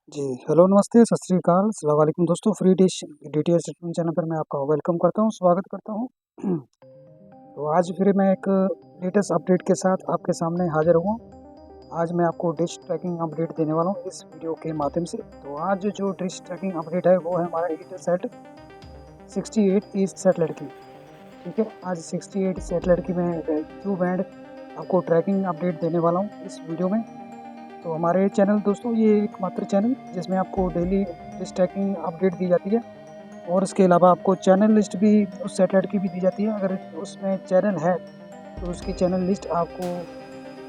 जी, hello, नमस्ते, सत श्री अकाल, अस्सलाम वालेकुम दोस्तों। फ्री डिश डीटीएच चैनल पर मैं आपका वेलकम करता हूँ, स्वागत करता हूँ। तो आज फिर मैं एक लेटेस्ट अपडेट के साथ आपके सामने हाज़िर हुआ। आज मैं आपको डिश ट्रैकिंग अपडेट देने वाला हूँ इस वीडियो के माध्यम से। तो आज जो डिश ट्रैकिंग अपडेट है वो है हमारा ईटलसेट 68 ईस्ट सैटेलाइट की। ठीक है, आज 68 सैटेलाइट की मैं क्यू बैंड आपको ट्रैकिंग अपडेट देने वाला हूँ इस वीडियो में। तो हमारे चैनल दोस्तों, ये एकमात्र चैनल जिसमें आपको डेली डिश ट्रैकिंग अपडेट दी जाती है और इसके अलावा आपको चैनल लिस्ट भी उस सैटेलाइट की भी दी जाती है। अगर उसमें चैनल है तो उसकी चैनल लिस्ट आपको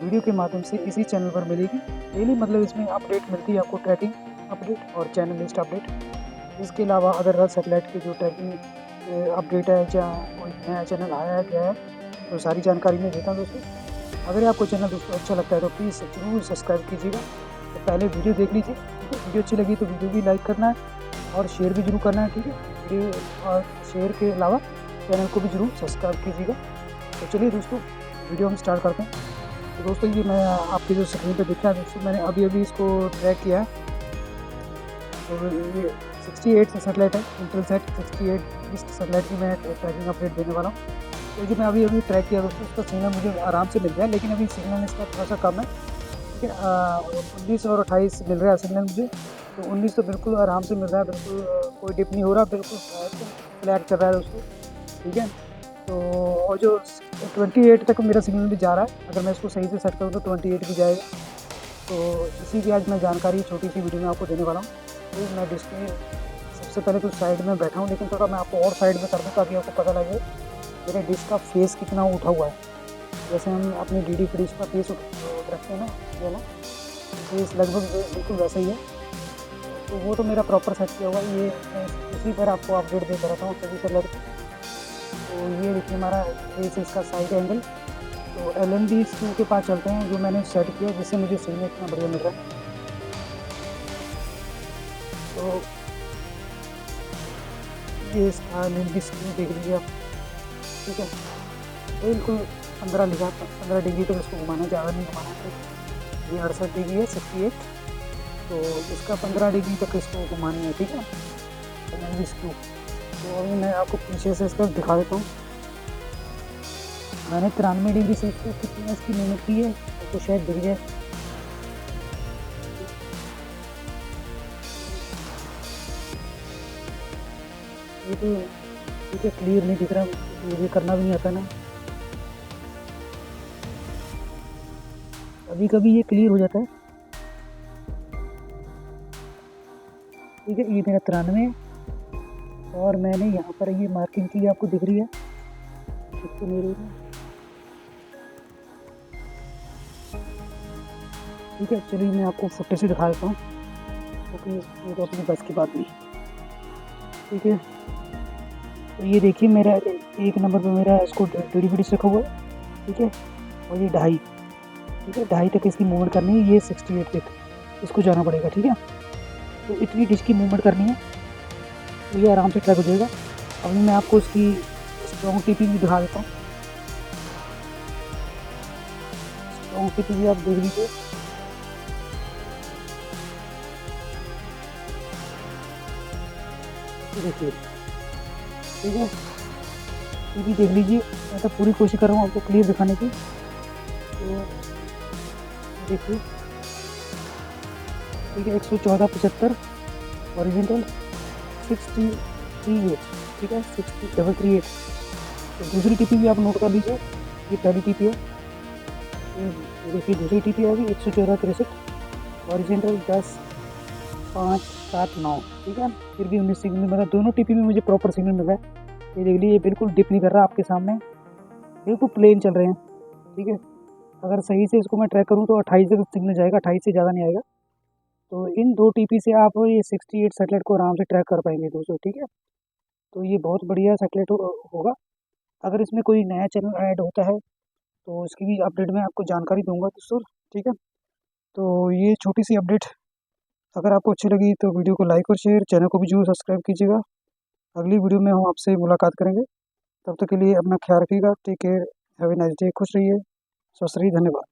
वीडियो के माध्यम से इसी चैनल पर मिलेगी डेली। मतलब इसमें अपडेट मिलती है आपको, ट्रैकिंग अपडेट और चैनल लिस्ट अपडेट। इसके अलावा अदर सैटेलाइट की जो ट्रैकिंग अपडेट है, चाहे कोई नया चैनल आया है क्या है, तो सारी जानकारी मैं देता हूँ दोस्तों। अगर आपको चैनल दोस्तों अच्छा लगता है तो प्लीज़ ज़रूर सब्सक्राइब कीजिएगा। तो पहले वीडियो देख लीजिए, ठीक है। वीडियो अच्छी लगी तो वीडियो भी लाइक करना है और शेयर भी ज़रूर करना है, ठीक है। वीडियो और शेयर के अलावा चैनल को भी ज़रूर सब्सक्राइब कीजिएगा। तो चलिए दोस्तों, वीडियो हम स्टार्ट करते हैं। तो दोस्तों, ये मैं आपकी जो स्क्रीन पर दिख रहा है दोस्तों, मैंने अभी इसको ट्रैक किया है। तो ये 68 सैटेलाइट है, ईटलसेट 68 ईस्ट सैटेलाइट की मैं ट्रैकिंग अपडेट देने वाला हूँ। तो जो मैं अभी ट्रैक किया दोस्तों, उसका सिग्नल मुझे आराम से मिल रहा है, लेकिन अभी सिग्नल इसका थोड़ा-सा कम है, ठीक है। 19 और 28 मिल रहा है सिग्नल मुझे। तो 19 तो बिल्कुल आराम से मिल रहा है, बिल्कुल कोई डिप नहीं हो रहा, बिल्कुल फ्लैट चल रहा है दोस्तों, ठीक है। तो और जो 28 तक मेरा सिग्नल भी जा रहा है, अगर मैं इसको सही से सेट करूँ तो 28 भी जाएगा। तो इसी की आज मैं जानकारी छोटी सी वीडियो में आपको देने वाला हूँ। तो मैं डिस्प्ले सबसे पहले तो साइड में बैठा हूँ, लेकिन थोड़ा मैं आपको और साइड में कर दूँ ताकि आपको पता लगे मेरे डिश का फेस कितना उठा हुआ है। जैसे हम अपनी डीडी की डिश का फेस रखते हैं ना, ये ना फेस लगभग बिल्कुल वैसा ही है। तो वो तो मेरा प्रॉपर सेट किया हुआ है। ये मैं इसी पर आपको अपडेट देता रहता हूँ सभी से लड़के। तो ये देखिए हमारा फेस, इसका साइड एंगल। तो LND स्क्रू के पास चलते हैं जो मैंने सेट किया, जिससे मुझे सिग्नल इतना बढ़िया मिल रहा है। तो ये इसका LND स्क्रू देख लीजिए आप, ठीक है। बिल्कुल 15 लिखा, 15 डिग्री तक इसको घुमाना, ज़्यादा नहीं घुमाना है। ये 68 डिग्री है, 68। तो इसका 15 डिग्री तक इसको घुमानी है, ठीक है, LND स्क्रू। तो अभी मैं आपको पीछे से इसका दिखा देता हूँ। मैंने 93 डिग्री से इसको कितनी इसकी मेहनत की है, आपको शायद दिख जाए। ये तो ठीक है, क्लियर नहीं दिख रहा, मुझे करना भी नहीं आता ना। कभी कभी ये क्लियर हो जाता है, ठीक है। ये मेरा 93 और मैंने यहाँ पर ये मार्किंग की, आपको दिख रही है तो मेरे, ठीक है। चलिए मैं आपको फुटेज से दिखा देता हूँ, क्योंकि ये तो अपनी बस की बात नहीं, ठीक है। तो ये देखिए मेरा एक नंबर पे मेरा इसको डीडी रखा हुआ है, ठीक है। और ये 2.5, ठीक है, 2.5 तक इसकी मूवमेंट करनी है। ये 68 तक इसको जाना पड़ेगा, ठीक है। तो इतनी डिश की मूवमेंट करनी है, तो ये आराम से ट्रैक हो जाएगा। अभी मैं आपको इसकी स्ट्रॉन्ग टीपी भी दिखा देता हूँ। स्ट्रॉन्ग टीपी भी आप देख लीजिए, देखिए, ठीक है। टीपी देख लीजिए, मैं तो पूरी कोशिश कर रहा हूँ आपको क्लियर दिखाने की। तो देखिए, ठीक है, 114.75 ओरिजिनल 638, ठीक है, 60338। तो दूसरी टीपी भी आप नोट कर लीजिए, ये पहली टीपी है। ये देखिए दूसरी टीपी आ गई 114.63 ओरिजिनल 10.579, ठीक है। फिर भी 19 सिग्नल मिला, दोनों टीपी में मुझे प्रॉपर सिग्नल मिल रहा है। ये देख लीजिए, बिल्कुल डिप नहीं कर रहा, आपके सामने बिल्कुल प्लेन चल रहे हैं, ठीक है। अगर सही से इसको मैं ट्रैक करूँ तो 28 तक सिग्नल जाएगा, 28 से ज़्यादा नहीं आएगा। तो इन 2 टीपी से आप ये 68 सैटेलाइट को आराम से ट्रैक कर पाएंगे दोस्तों, ठीक है। तो ये बहुत बढ़िया सैटेलाइट होगा। अगर इसमें कोई नया चैनल ऐड होता है तो इसकी भी अपडेट मैं आपको जानकारी दूंगा दोस्तों, ठीक है। तो ये छोटी सी अपडेट अगर आपको अच्छी लगी तो वीडियो को लाइक और शेयर, चैनल को भी जरूर सब्सक्राइब कीजिएगा। अगली वीडियो में हम आपसे मुलाकात करेंगे, तब तक के लिए अपना ख्याल रखिएगा। Take care, have a nice day, खुश रहिए, स्वस्थ रहिए, धन्यवाद।